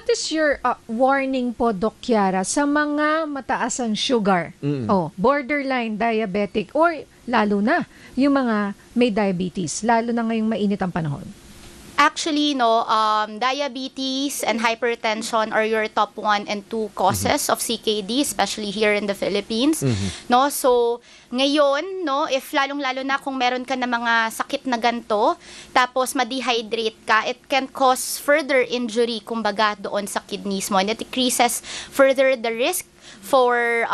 what is your warning po, Doc Kiara, sa mga mataas ang sugar? Borderline diabetic or lalo na yung mga may diabetes, lalo na ngayong mainit ang panahon? Actually, diabetes and hypertension are your top 1 and 2 causes of CKD, especially here in the Philippines. No, so ngayon, if lalong-lalo na kung meron ka na mga sakit na ganto, tapos ma-dehydrate ka, it can cause further injury, kumbaga, doon sa kidneys mo, and it decreases further the risk for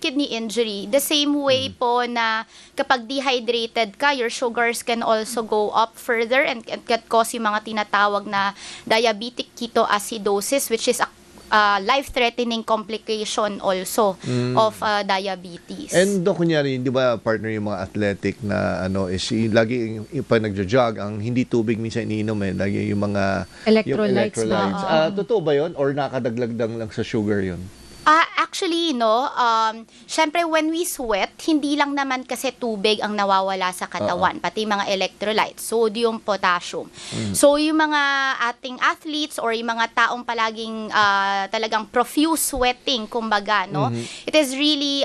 kidney injury. The same way po na kapag dehydrated ka, your sugars can also go up further and can cause yung mga tinatawag na diabetic ketoacidosis, which is a life-threatening complication also of diabetes. And kunyari, di ba partner yung mga athletic na lagi pag nagjo-jog, ang hindi tubig minsan iniinom lagi yung mga electrolytes. Totoo ba yun? Or nakadaglag lang sa sugar yun? Actually, syempre when we sweat, hindi lang naman kasi tubig ang nawawala sa katawan, pati mga electrolytes, sodium, potassium. So, yung mga ating athletes or yung mga taong palaging talagang profuse sweating, kumbaga, it is really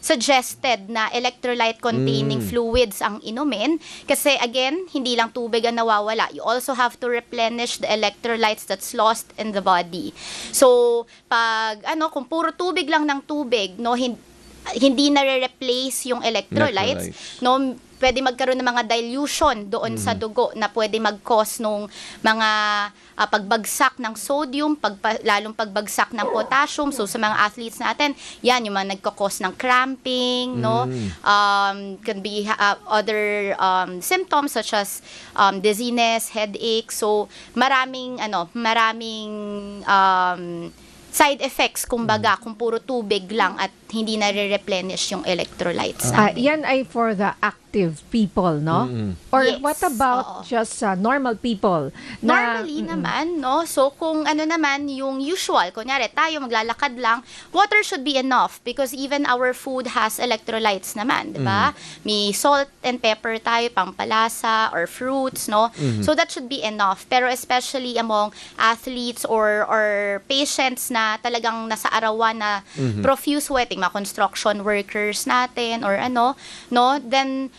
suggested na electrolyte-containing fluids ang inumin. Kasi again, hindi lang tubig ang nawawala. You also have to replenish the electrolytes that's lost in the body. So, pag kung puro tubig lang ng tubig, hindi na-replace yung electrolytes, pwede magkaroon ng mga dilution doon sa dugo na pwede mag-cause nung mga pagbagsak ng sodium, lalong pagbagsak ng potassium. So, sa mga athletes natin, yan, yung mga nagkakos ng cramping, can be other symptoms such as dizziness, headache. So, maraming side effects, kumbaga, kung puro tubig lang at hindi na-replenish yung electrolytes natin. Yan ay for the active people, no? Or Yes, what about just normal people? Normally naman, so kung naman yung usual, kunyari tayo maglalakad lang, water should be enough because even our food has electrolytes naman, di ba? May salt and pepper tayo, pampalasa, or fruits, So that should be enough. Pero especially among athletes or patients na talagang nasa arawan na profuse sweating, mga construction workers natin or then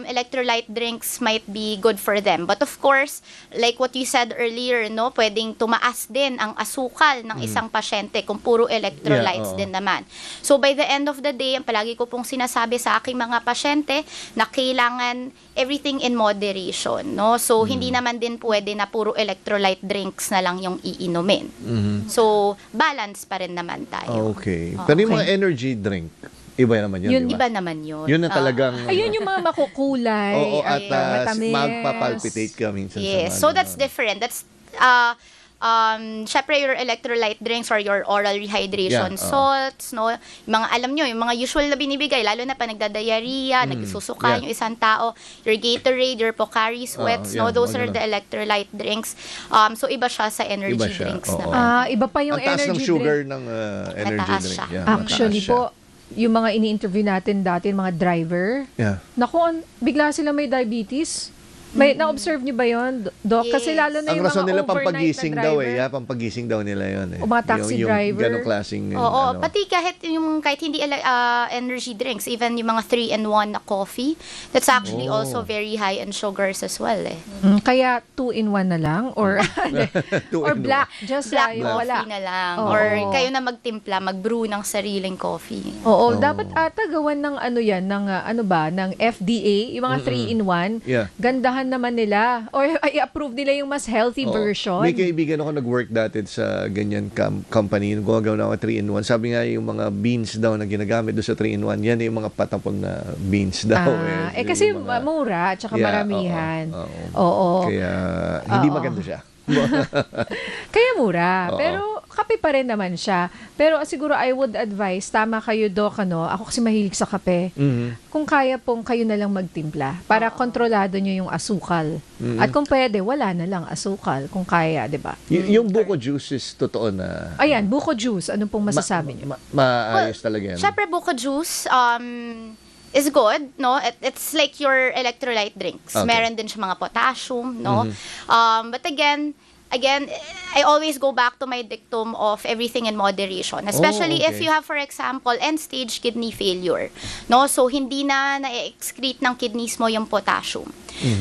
electrolyte drinks might be good for them. But of course, like what you said earlier, pwedeng tumaas din ang asukal ng isang pasyente kung puro electrolytes din naman. So by the end of the day, ang palagi ko pong sinasabi sa aking mga pasyente na kailangan everything in moderation, So hindi naman din pwede na puro electrolyte drinks na lang yung iinumin. So balance pa rin naman tayo. Okay. Pero yung mga energy drink, iba naman yun, Iba naman yun. Yun na talagang... Ayun yung mga makukulay. Oo, at matamis. magpapalpitate ka minsan. Yes, so that's different. That's syempre your electrolyte drinks or your oral rehydration salts, yung mga alam nyo, yung mga usual na binibigay, lalo na pa nagdadiarrhea, nagsusuka yung isang tao, your Gatorade, your Pocari Sweats, those are the electrolyte drinks. So iba siya sa energy drinks naman. Iba pa yung ang taas energy ng sugar drink. ng energy Mataas drink. siya. Actually po, yung mga ini-interview natin dati, mga driver, naku, bigla sila may diabetes. May na-observe niyo ba yun, Doc? Yes. Kasi lalo na Ang yung rason mga nila overnight pampagising na daw driver. pampagising daw nila yun O mga taxi driver. Yung ganong klaseng Pati kahit hindi energy drinks, even yung mga 3-in-1 na coffee, that's actually also very high in sugars as well Kaya 2-in-1 na lang or or black, just Black yung wala. coffee na lang. Oo. Or kayo na magtimpla, mag-brew ng sariling coffee. Oo, dapat ata gawan ng ng FDA, yung mga 3-in-1. Gandahan naman nila or i-approve nila yung mas healthy version. May kaibigan ako nag-work dati sa ganyan company, gumagawa na ako 3-in-1. Sabi nga yung mga beans daw na ginagamit doon sa 3-in-1, yan yung mga patapon na beans daw. Kasi yung mga, mura at saka maramihan. Oo. Kaya hindi maganda siya. Kaya mura. Pero kape pa rin naman siya. Pero siguro I would advise, tama kayo, Doc, ako kasi mahilig sa kape. Kung kaya pong kayo na lang magtimpla para kontrolado nyo yung asukal. At kung pwede, wala na lang asukal kung kaya, di ba? Yung buko juice is totoo na... Ayan, buko juice. Anong pong masasabi nyo? Maayos talaga yan. Syempre, buko juice, is good, It's like your electrolyte drinks. Okay. Meron din siya mga potassium, But again, again, I always go back to my dictum of everything in moderation. Especially if okay. you have, for example, end-stage kidney failure. No? So, hindi na na-excrete ng kidneys mo yung potassium.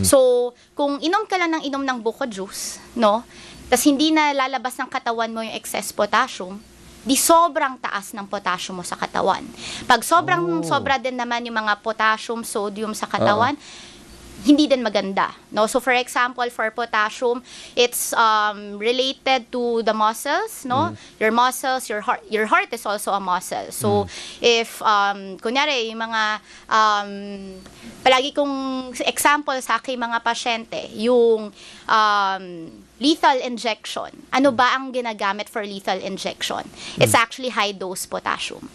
So, kung inom ka lang ng inom ng buko juice, no? Tas hindi na lalabas ng katawan mo yung excess potassium, di sobrang taas ng potassium mo sa katawan. Pag sobra din naman yung mga potassium, sodium sa katawan, hindi din maganda. No? So for example, for potassium, it's related to the muscles, no? Your muscles, your heart is also a muscle. So if kunyari yung mga palagi kong example sa aking mga pasyente, yung lethal injection. Ano ba ang ginagamit for lethal injection? It's actually high dose potassium.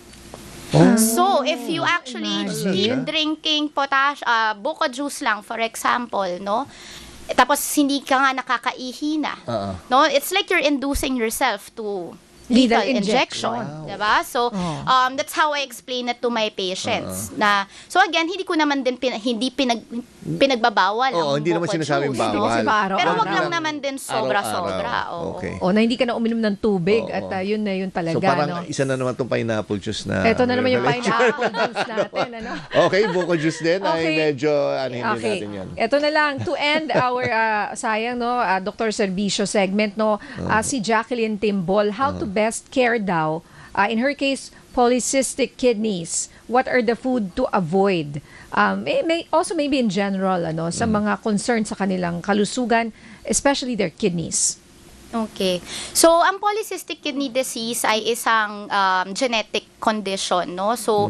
So, if you actually keep drinking buko juice lang, for example, no? Tapos hindi ka nga nakakaihi na. No? It's like you're inducing yourself to lethal injection. Wow. Diba? So, that's how I explain it to my patients. So again, hindi ko naman din pinagbabawal ang hindi naman buko sinasabing juice, no? bawal. Pero wag lang Araw-araw. naman din sobra-sobra. Araw-araw. Oo. Okay. O na hindi ka na uminom ng tubig at yun na yun talaga. So parang no? isa na naman itong pineapple juice na... Ito na naman yung revelation. pineapple juice natin. Ano? Okay, buko juice din ay Okay. medyo hindi natin yan. Ito na lang to end our sayang no Dr. Servisyo segment no si Jacqueline Timbol, how to best care daw in her case polycystic kidneys. What are the food to avoid? Also maybe in general ano sa mga concern sa kanilang kalusugan, especially their kidneys. Okay. So, ang polycystic kidney disease ay isang genetic condition, no? So,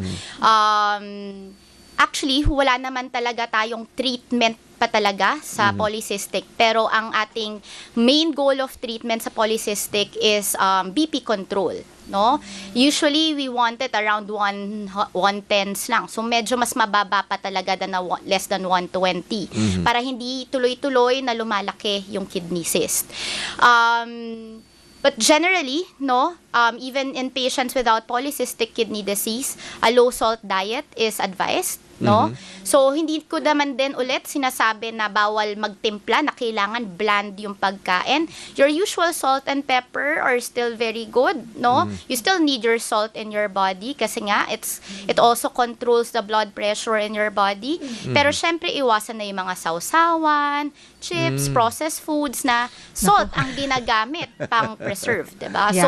actually, wala naman talaga tayong treatment pa talaga sa polycystic. Pero ang ating main goal of treatment sa polycystic is BP control, no? Usually, we want it around 110s lang. So, medyo mas mababa pa talaga than less than 120 para hindi tuloy-tuloy na lumalaki yung kidney cyst. But generally, no, even in patients without polycystic kidney disease, a low-salt diet is advised. No? So, hindi ko naman din ulit sinasabi na bawal magtimpla, na kailangan bland yung pagkain. Your usual salt and pepper are still very good, no? You still need your salt in your body kasi nga, it also controls the blood pressure in your body. Pero syempre, iwasan na yung mga sausawan, chips, processed foods na salt ang ginagamit pang preserve, diba? Yeah. So,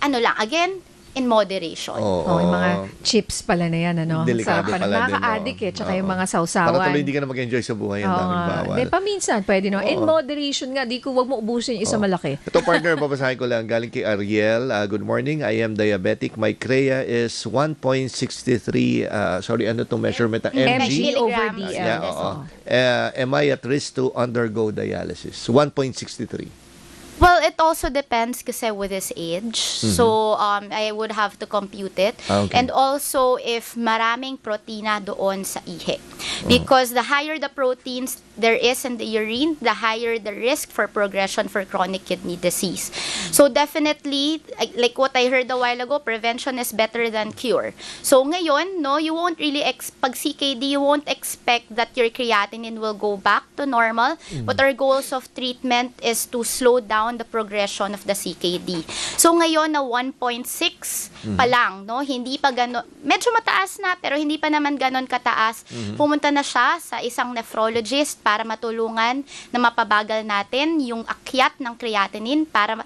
ano lang, again, in moderation. Yung mga chips pala na yan, ano? Delikado Sa, pala din, nakaka-addict tsaka yung mga sausawan. Para tuloy hindi ka na mag-enjoy sa buhay, ang daming bawal. Di, paminsan, pwede no. In moderation nga, di ko wag mo ubusin yung isa malaki. Ito partner, babasahin ko lang. Galing kay Ariel. Good morning. I am diabetic. My CREA is 1.63. Sorry, ano itong measurement? mg over Milligrams. dl. Yeah, oo. Am I at risk to undergo dialysis? 1.63. Well, it also depends kasi with his age. So, I would have to compute it. Okay. And also, if maraming protina doon sa ihi. Because the higher the proteins there is in the urine, the higher the risk for progression for chronic kidney disease. So, definitely, like what I heard a while ago, prevention is better than cure. So, ngayon, no, you won't really, pag CKD, you won't expect that your creatinine will go back to normal. But our goals of treatment is to slow down the progression of the CKD. So ngayon na 1.6 pa lang, no? Hindi pa gano'n, medyo mataas na pero hindi pa naman gano'n kataas. Pumunta na siya sa isang nephrologist para matulungan na mapabagal natin yung akyat ng creatinine para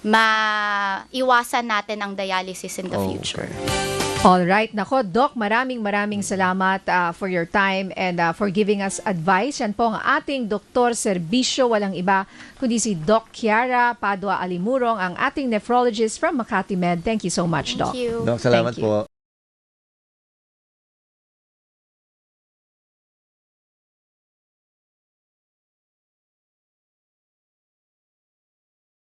maiwasan natin ang dialysis in the future. All right. Nako, Doc, maraming salamat for your time and for giving us advice. Yan po ang ating Dr. Servisyo, walang iba kundi si Doc Kiara Padua Alimurong, ang ating nephrologist from Makati Med. Thank you so much, Doc. Thank you. Doc, salamat Thank you. po.